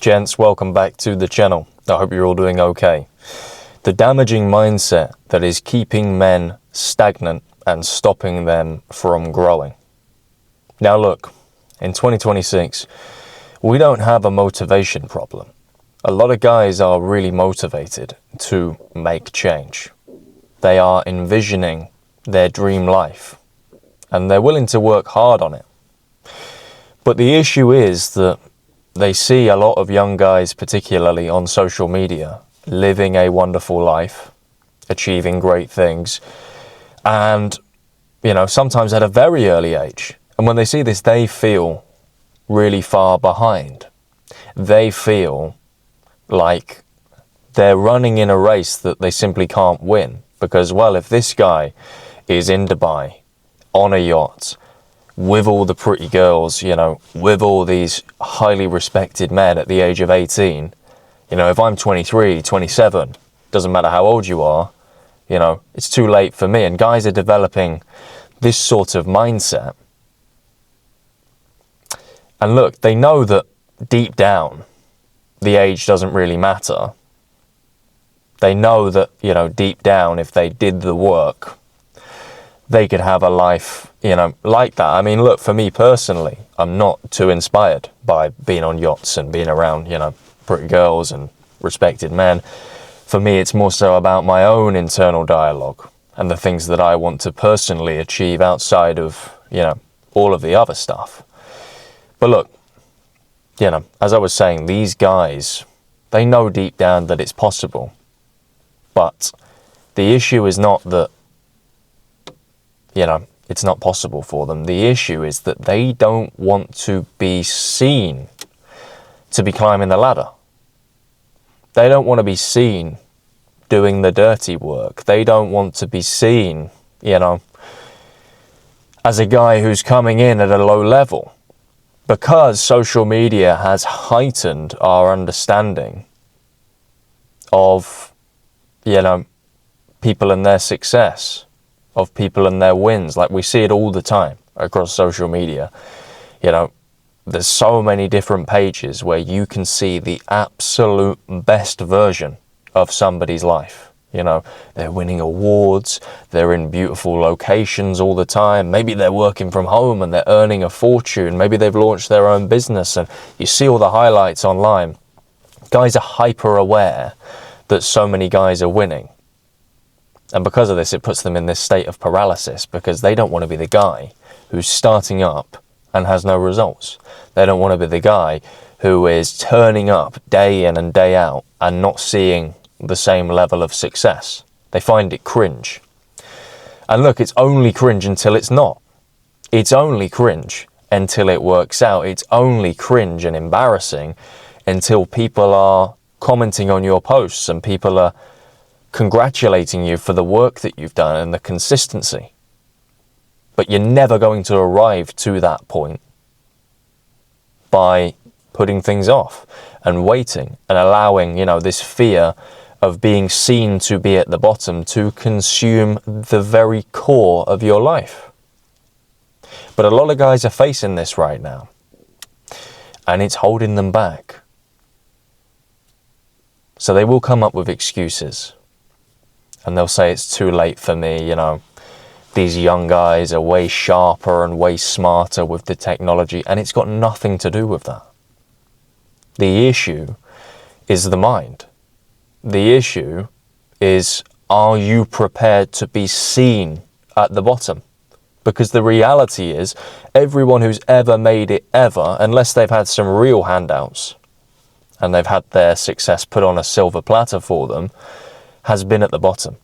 Gents, welcome back to the channel. I hope you're all doing okay. The damaging mindset that is keeping men stagnant and stopping them from growing. Now look, in 2026, we don't have a motivation problem. A lot of guys are really motivated to make change. They are envisioning their dream life and they're willing to work hard on it. But the issue is that they see a lot of young guys, particularly on social media, living a wonderful life, achieving great things, and, sometimes at a very early age. And when they see this, they feel really far behind. They feel like they're running in a race that they simply can't win. Because, well, if this guy is in Dubai, on a yacht, with all the pretty girls, with all these highly respected men at the age of 18, if I'm 23, 27, doesn't matter how old you are, it's too late for me. And guys are developing this sort of mindset. And look, they know that deep down, the age doesn't really matter. They know that, deep down, if they did the work, they could have a life, like that. I mean, look, for me personally, I'm not too inspired by being on yachts and being around, pretty girls and respected men. For me, it's more so about my own internal dialogue and the things that I want to personally achieve outside of, all of the other stuff. But look, as I was saying, these guys, they know deep down that it's possible. But the issue is not that, it's not possible for them. The issue is that they don't want to be seen to be climbing the ladder. They don't want to be seen doing the dirty work. They don't want to be seen, as a guy who's coming in at a low level. Because social media has heightened our understanding of, people and their success, of people and their wins. Like, we see it all the time across social media. There's so many different pages where you can see the absolute best version of somebody's life. They're winning awards, they're in beautiful locations all the time. Maybe they're working from home and they're earning a fortune. Maybe they've launched their own business and you see all the highlights online. Guys are hyper aware that so many guys are winning. And because of this, it puts them in this state of paralysis because they don't want to be the guy who's starting up and has no results. They don't want to be the guy who is turning up day in and day out and not seeing the same level of success. They find it cringe. And look, it's only cringe until it's not. It's only cringe until it works out. It's only cringe and embarrassing until people are commenting on your posts and people are congratulating you for the work that you've done and the consistency. But you're never going to arrive to that point by putting things off and waiting and allowing, this fear of being seen to be at the bottom to consume the very core of your life. But a lot of guys are facing this right now, and it's holding them back. So they will come up with excuses. And they'll say it's too late for me, these young guys are way sharper and way smarter with the technology, and it's got nothing to do with that. The issue is the mind. The issue is, are you prepared to be seen at the bottom? Because the reality is, everyone who's ever made it ever, unless they've had some real handouts, and they've had their success put on a silver platter for them, has been at the bottom.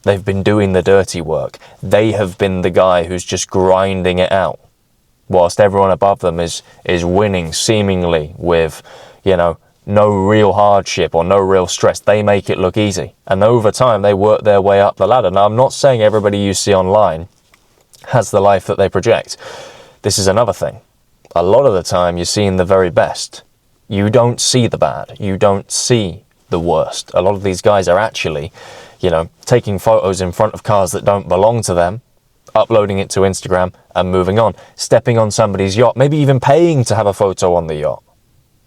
They've been doing the dirty work. They have been the guy who's just grinding it out, whilst everyone above them is winning seemingly with, no real hardship or no real stress. They make it look easy. And over time, they work their way up the ladder. Now, I'm not saying everybody you see online has the life that they project. This is another thing. A lot of the time, you're seeing the very best. You don't see the bad. You don't see the worst. A lot of these guys are actually, taking photos in front of cars that don't belong to them, uploading it to Instagram and moving on, stepping on somebody's yacht, maybe even paying to have a photo on the yacht.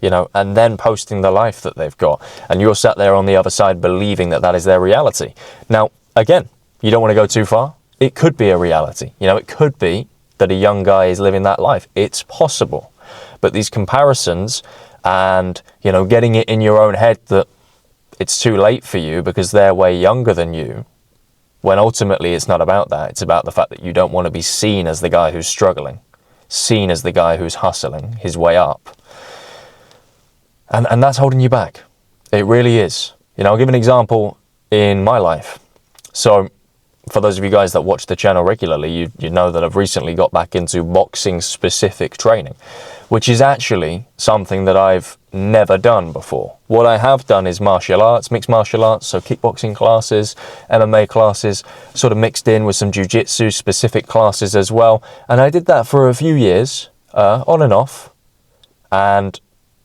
and then posting the life that they've got. And you're sat there on the other side believing that that is their reality. Now, again, you don't want to go too far. It could be a reality. It could be that a young guy is living that life. It's possible. But these comparisons and, getting it in your own head that it's too late for you because they're way younger than you, when ultimately it's not about that. It's about the fact that you don't want to be seen as the guy who's struggling, seen as the guy who's hustling his way up. And that's holding you back. It really is. I'll give an example in my life. So for those of you guys that watch the channel regularly, you know that I've recently got back into boxing specific training, which is actually something that I've never done before. What I have done is martial arts, mixed martial arts, so kickboxing classes, MMA classes, sort of mixed in with some jiu-jitsu specific classes as well. And I did that for a few years, on and off. And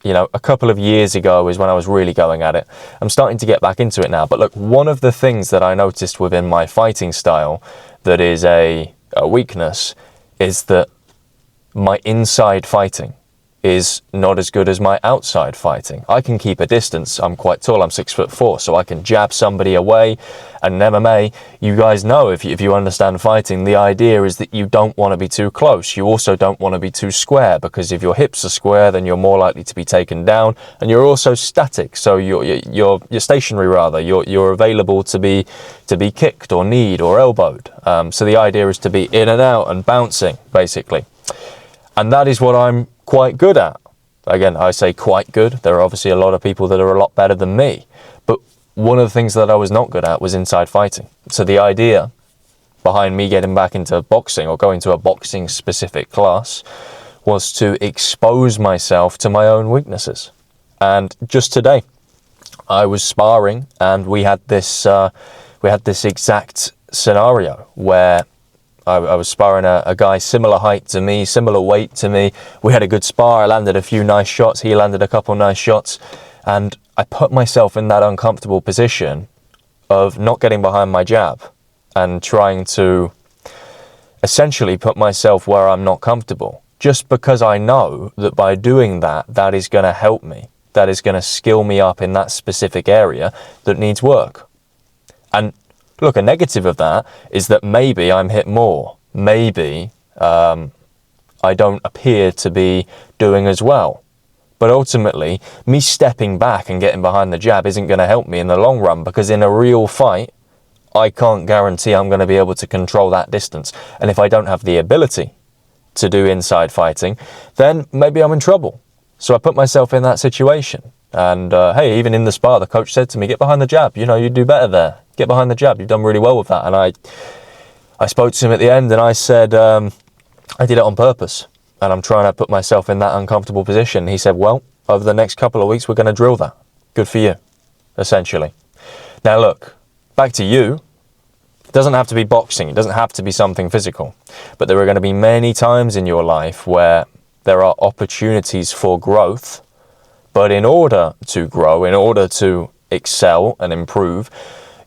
a couple of years ago is when I was really going at it. I'm starting to get back into it now. But look, one of the things that I noticed within my fighting style that is a weakness is that my inside fighting is not as good as my outside fighting. I can keep a distance. I'm quite tall. I'm 6'4", so I can jab somebody away. And in MMA, you guys know, if you understand fighting, the idea is that you don't want to be too close. You also don't want to be too square, because if your hips are square, then you're more likely to be taken down. And you're also static, so you're stationary rather. You're available to be kicked or kneed or elbowed. So the idea is to be in and out and bouncing, basically. And that is what I'm quite good at. Again, I say quite good. There are obviously a lot of people that are a lot better than me. But one of the things that I was not good at was inside fighting. So the idea behind me getting back into boxing or going to a boxing specific class was to expose myself to my own weaknesses. And just today, I was sparring and we had this exact scenario where I was sparring a guy similar height to me, similar weight to me. We had a good spar. I landed a few nice shots. He landed a couple nice shots. And I put myself in that uncomfortable position of not getting behind my jab and trying to essentially put myself where I'm not comfortable. Just because I know that by doing that, that is going to help me. That is going to skill me up in that specific area that needs work. And look, a negative of that is that maybe I'm hit more. Maybe I don't appear to be doing as well. But ultimately, me stepping back and getting behind the jab isn't going to help me in the long run, because in a real fight, I can't guarantee I'm going to be able to control that distance. And if I don't have the ability to do inside fighting, then maybe I'm in trouble. So I put myself in that situation. And hey, even in the spar, the coach said to me, get behind the jab. You do better there. Get behind the jab. You've done really well with that. And I spoke to him at the end and I said, I did it on purpose. And I'm trying to put myself in that uncomfortable position. He said, well, over the next couple of weeks, we're going to drill that. Good for you, essentially. Now, look, back to you. It doesn't have to be boxing. It doesn't have to be something physical. But there are going to be many times in your life where there are opportunities for growth. But in order to grow, in order to excel and improve,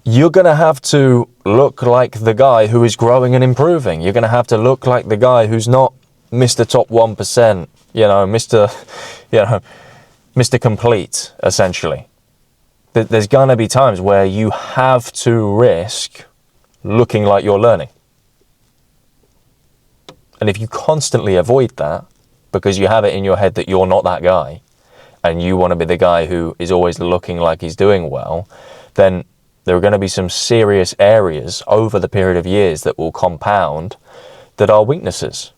you're going to have to look like the guy who is growing and improving. You're going to have to look like the guy who's not Mr. Top 1%, Mr. Complete, essentially. There's going to be times where you have to risk looking like you're learning. And if you constantly avoid that, because you have it in your head that you're not that guy, and you want to be the guy who is always looking like he's doing well, then there are going to be some serious areas over the period of years that will compound that are weaknesses.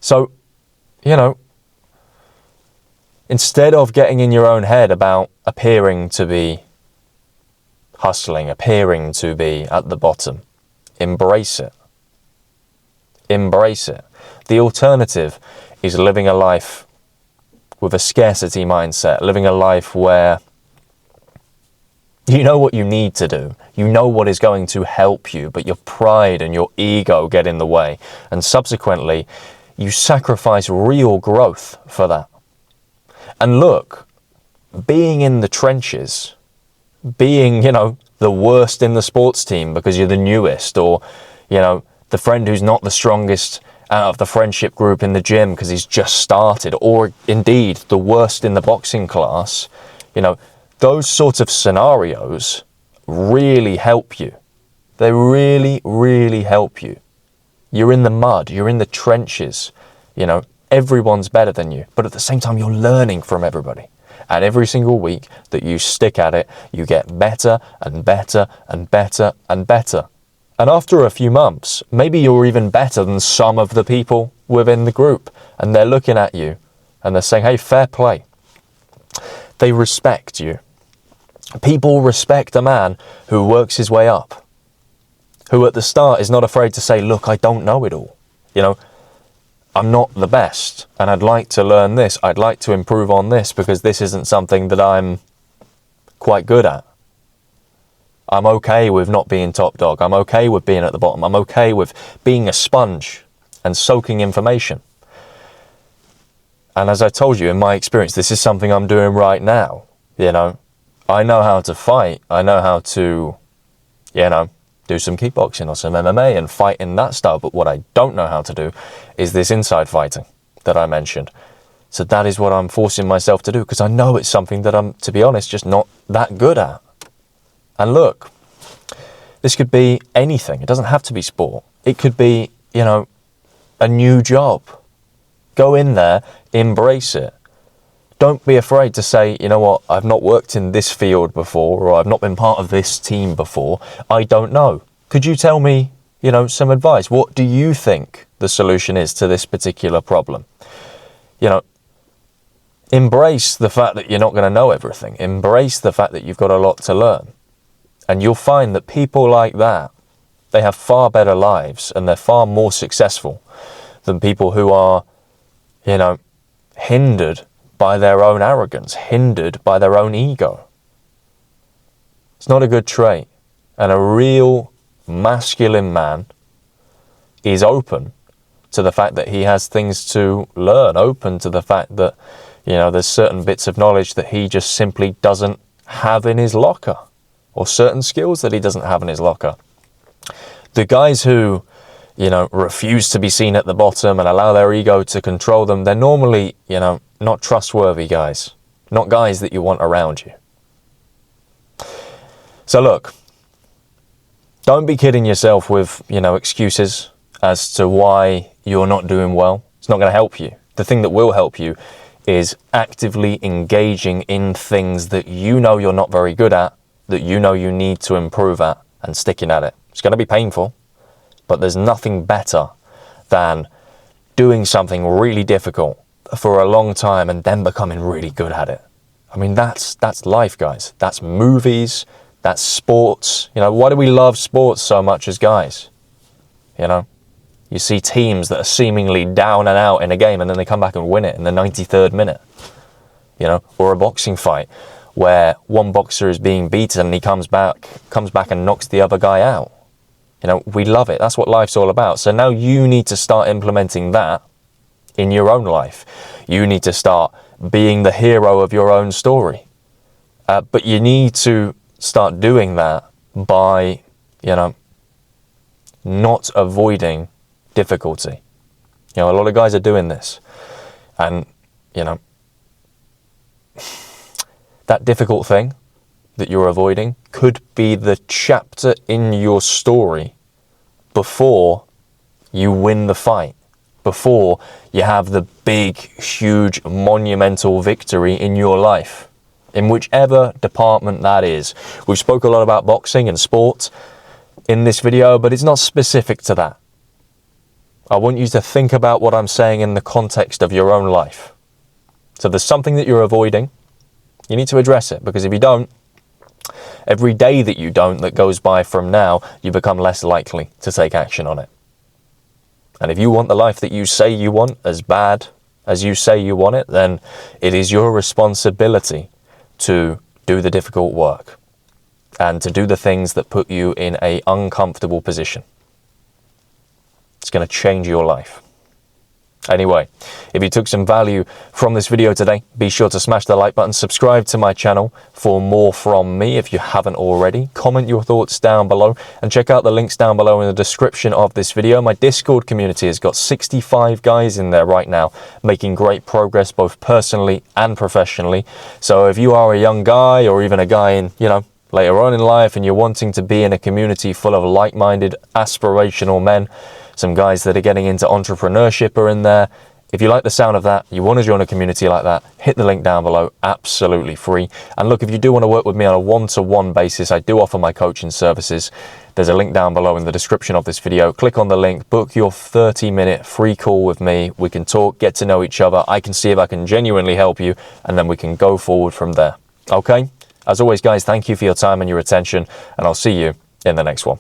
So, instead of getting in your own head about appearing to be hustling, appearing to be at the bottom, embrace it. Embrace it. The alternative is living a life with a scarcity mindset, living a life where you know what you need to do. You know what is going to help you, but your pride and your ego get in the way. And subsequently, you sacrifice real growth for that. And look, being in the trenches, being, the worst in the sports team because you're the newest, or, the friend who's not the strongest out of the friendship group in the gym because he's just started, or indeed the worst in the boxing class, you know, those sorts of scenarios really help you. They really, really help you. You're in the mud, you're in the trenches, you know, everyone's better than you, but at the same time, you're learning from everybody. And every single week that you stick at it, you get better and better and better and better. And after a few months, maybe you're even better than some of the people within the group. And they're looking at you and they're saying, hey, fair play. They respect you. People respect a man who works his way up, who at the start is not afraid to say, look, I don't know it all. You know, I'm not the best and I'd like to learn this. I'd like to improve on this because this isn't something that I'm quite good at. I'm okay with not being top dog. I'm okay with being at the bottom. I'm okay with being a sponge and soaking information. And as I told you, in my experience, this is something I'm doing right now. You know, I know how to fight. I know how to, you know, do some kickboxing or some MMA and fight in that style. But what I don't know how to do is this inside fighting that I mentioned. So that is what I'm forcing myself to do because I know it's something that I'm, to be honest, just not that good at. And look, this could be anything. It doesn't have to be sport. It could be, you know, a new job. Go in there, embrace it. Don't be afraid to say, you know what, I've not worked in this field before, or I've not been part of this team before. I don't know. Could you tell me, you know, some advice? What do you think the solution is to this particular problem? You know, embrace the fact that you're not going to know everything. Embrace the fact that you've got a lot to learn. And you'll find that people like that, they have far better lives and they're far more successful than people who are, you know, hindered by their own arrogance, hindered by their own ego. It's not a good trait. And a real masculine man is open to the fact that he has things to learn, open to the fact that, you know, there's certain bits of knowledge that he just simply doesn't have in his locker, or certain skills that he doesn't have in his locker. The guys who, you know, refuse to be seen at the bottom and allow their ego to control them, they're normally, you know, not trustworthy guys, not guys that you want around you. So look, don't be kidding yourself with, you know, excuses as to why you're not doing well. It's not going to help you. The thing that will help you is actively engaging in things that you know you're not very good at, that you know you need to improve at, and sticking at it. It's going to be painful, but there's nothing better than doing something really difficult for a long time and then becoming really good at it. I mean, that's life, guys. That's movies, that's sports. You know, why do we love sports so much as guys? You know, you see teams that are seemingly down and out in a game and then they come back and win it in the 93rd minute. You know, or a boxing fight where one boxer is being beaten and he comes back and knocks the other guy out. You know, we love it. That's what life's all about. So now you need to start implementing that in your own life. You need to start being the hero of your own story. But you need to start doing that by, you know, not avoiding difficulty. You know, a lot of guys are doing this. And, you know, that difficult thing that you're avoiding could be the chapter in your story before you win the fight, before you have the big, huge, monumental victory in your life, in whichever department that is. We spoke a lot about boxing and sport in this video, but it's not specific to that. I want you to think about what I'm saying in the context of your own life. So there's something that you're avoiding. You need to address it, because if you don't, every day that you don't, that goes by from now, you become less likely to take action on it. And if you want the life that you say you want as bad as you say you want it, then it is your responsibility to do the difficult work and to do the things that put you in an uncomfortable position. It's going to change your life. Anyway, if you took some value from this video today, be sure to smash the like button, subscribe to my channel for more from me if you haven't already. Comment your thoughts down below and check out the links down below in the description of this video. My Discord community has got 65 guys in there right now, making great progress both personally and professionally. So if you are a young guy or even a guy in, later on in life and you're wanting to be in a community full of like-minded, aspirational men, some guys that are getting into entrepreneurship are in there. If you like the sound of that, you want to join a community like that, hit the link down below, absolutely free. And look, if you do want to work with me on a one-to-one basis, I do offer my coaching services. There's a link down below in the description of this video. Click on the link, book your 30-minute free call with me. We can talk, get to know each other. I can see if I can genuinely help you, and then we can go forward from there. Okay? As always, guys, thank you for your time and your attention, and I'll see you in the next one.